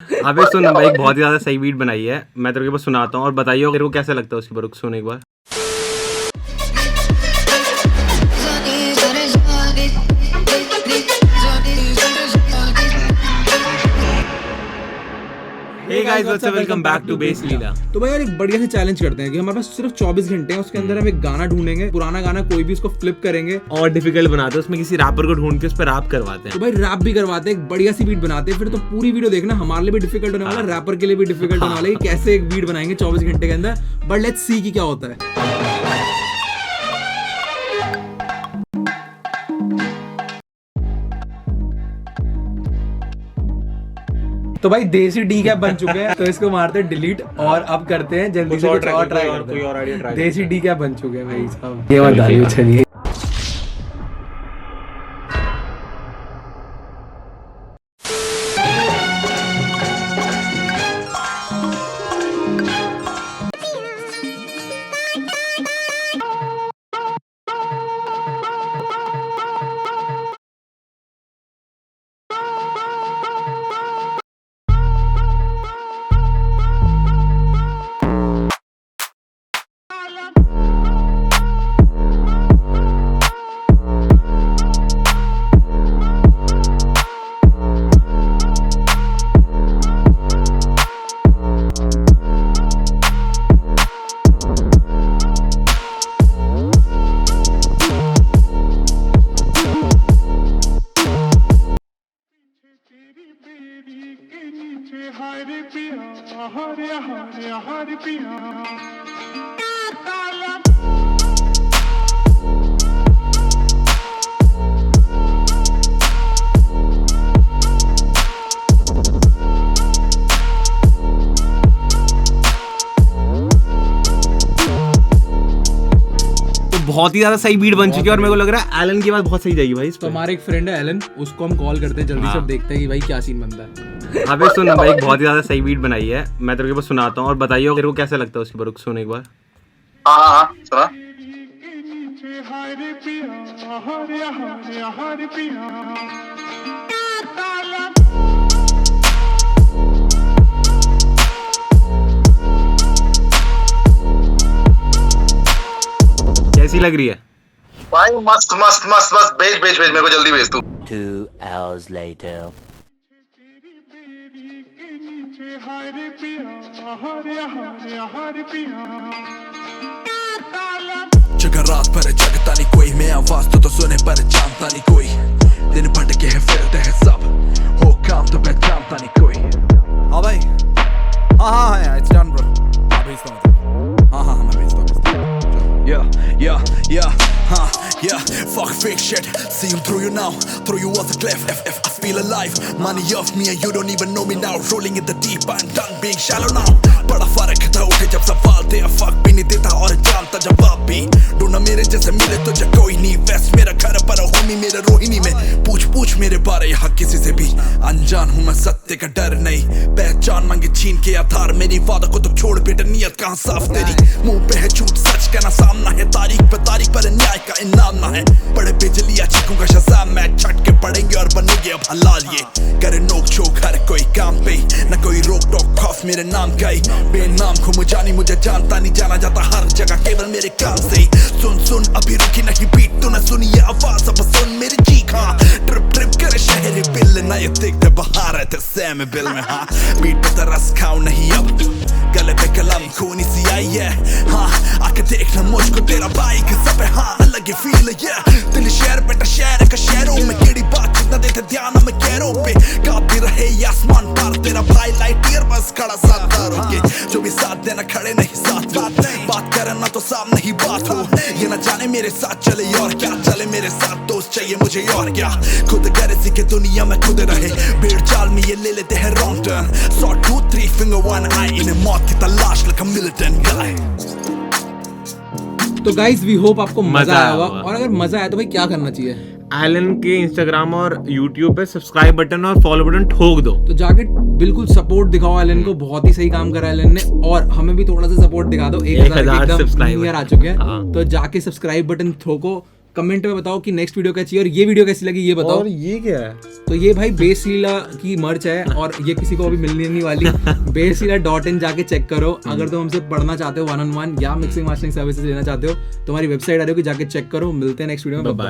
अबे सुन भाई, एक बहुत ही ज्यादा सही बीट बनाई है, मैं तेरे को बस सुनाता हूँ और बताइए तेरे को कैसा लगता है उसके ऊपर। सुन एक बार। Hey guys, what's up? Welcome back to Basslila। तो भाई यार एक बढ़िया से चैलेंज करते हैं कि हमारे पास सिर्फ 24 घंटे हैं, उसके अंदर हम एक गाना ढूंढेंगे, पुराना गाना कोई भी, उसको फ्लिप करेंगे और डिफिकल्ट बनाते हैं, उसमें किसी रैपर को ढूंढ के उस पर रैप करवाते हैं। तो भाई रैप भी करवाते हैं, एक बढ़िया सी बीट बनाते हैं। फिर तो पूरी वीडियो देखना, हमारे लिए भी डिफिकल्ट होने वाला, रैपर के लिए भी डिफिकल्ट होने वाला है कि कैसे एक बीट बनाएंगे 24 घंटे के अंदर। बट लेट्स सी कि क्या होता है। तो भाई देसी डी कैप बन चुके हैं, तो इसको मारते हैं डिलीट और अब करते हैं जल्दी से कुछ और ट्राई करते हैं। देसी डी कैप बन चुके हैं भाई साहब, ये मत डालिए। चलिए बहुत ही ज्यादा सही बीट बन चुकी है और मेरे को लग रहा है एलन की बात बहुत सही जाएगी भाई। तो हमारे एक फ्रेंड है एलन, उसको हम कॉल करते हैं जल्दी से, देखते हैं कि भाई क्या सीन बनता है। अबे सुन भाई, एक बहुत ही ज्यादा सही बीट बनाई है, मैं तेरे को बस सुनाता हूँ और बताइए तेरे को कैसा लगता है उसके ऊपर। सुन एक बार। हाँ सुना। कैसी लग रही है भाई? मस्त मस्त मस्त मस्त, भेज मेरे को जल्दी भेज तू। 2 hours later। जगह रात पर जगता नहीं कोई, मैं आवाज तो सुने पर जानता नहीं कोई। दिन भटके हैं फिरते हैं सब, हो काम तो पहचानता नहीं कोई। हाँ भाई, हाँ इट्स डन ब्रो। हाँ भेजता हूँ, हाँ मैं भेजता हूँ। Yeah, fuck fake shit, see him through you now, through you off the cliff, I feel alive, money off me and you don't even know me now, rolling in the deep, I'm done being shallow now, बड़ा फर्क था उठे जब सवाल थे, fuck भी नहीं देता और जानता जवाब भी, ढूंढा मेरे जैसे मिले तुझे कोई नहीं, वेस्ट मेरा घर पर होमी मेरा रोहिणी में, पूछ मेरे बारे यहाँ किसी से भी, अनजान हूँ मैं सत्य का डर नहीं, पहचान मांगे छीन के आधार, मेरी वादा को तो छोड़ बेटा नियत कहाँ साफ तेरी, मुंह पे है झूठ सच का ना सामना है, तारीख पर न्याय का इनाम ना है, बड़े बिजलियां चीखूंगा शज़ाम मैं, छटके पड़ेंगे और बनेंगे अब हलाल ये, करे नोक झोंक हर कोई काम पे, न कोई रोक टोक खौफ मेरे नाम का ही, बेनाम घूम जानी मुझे जानता नहीं, जाना जाता हर जगह केवल मेरे काम से ही, सुन अभी रुकी नहीं बीट तूने सुनी ये आवाज, अब सुन मेरी चीख, हाँ ट्रिप करे शहरी बिल ना ये देखते बाहर है तेरे सैम बिल में, हाँ बीट पे तरस खाऊं नहीं अब, गले पे कलम खूनी सी आई है, हाँ आके देखना मुझको तेरा भाई के सब है, हाँ अलग ही फील है, दिल शहर बेटा शहर का शहरों में, केड़ी बात जितना देते ध्यान हमें कैरों पे, काफी रहे आसमान पार तेरा भाई लाइट ईयर बस खड़ा साथ दारों के, जो भी साथ देना खड़े नहीं साथ बात करना तो सामने ही बात हो, ये ना जाने मेरे साथ चले और क्या चले मेरे साथ, दोस्त चाहिए मुझे और क्या, खुद करे सीखे दुनिया में खुद रहे, भीड़ चाल में ये ले लेते हैं wrong turn, saw 2 3 finger 1 eye, इन्हें मौत की तलाश like a militant guy। तो गाइस वी होप आपको मजा आया होगा, और अगर मजा आया तो भाई क्या करना चाहिए? एलन के इंस्टाग्राम और यूट्यूब पे सब्सक्राइब बटन और फॉलो बटन ठोक दो, तो जाके बिल्कुल सपोर्ट दिखाओ एलन को, बहुत ही सही काम करा एलन ने, और हमें भी थोड़ा सा सपोर्ट दिखा दो, 1000 सब्सक्राइबर आ चुके हैं, तो जाके सब्सक्राइब बटन ठोको, कमेंट में बताओ कि नेक्स्ट वीडियो क्या चाहिए और ये वीडियो कैसी लगी ये बताओ। और ये क्या है? तो ये भाई बेसलीला की मर्च है और ये किसी को अभी मिलने नहीं वाली। basslila.in जाके चेक करो। अगर तुम हमसे पढ़ना चाहते हो 1-on-1 या मिक्सिंग मास्टरिंग सर्विसेज लेना चाहते हो तो हमारी वेबसाइट आ रही है, जाके चेक करो। मिलते हैं नेक्स्ट वीडियो में, बाय।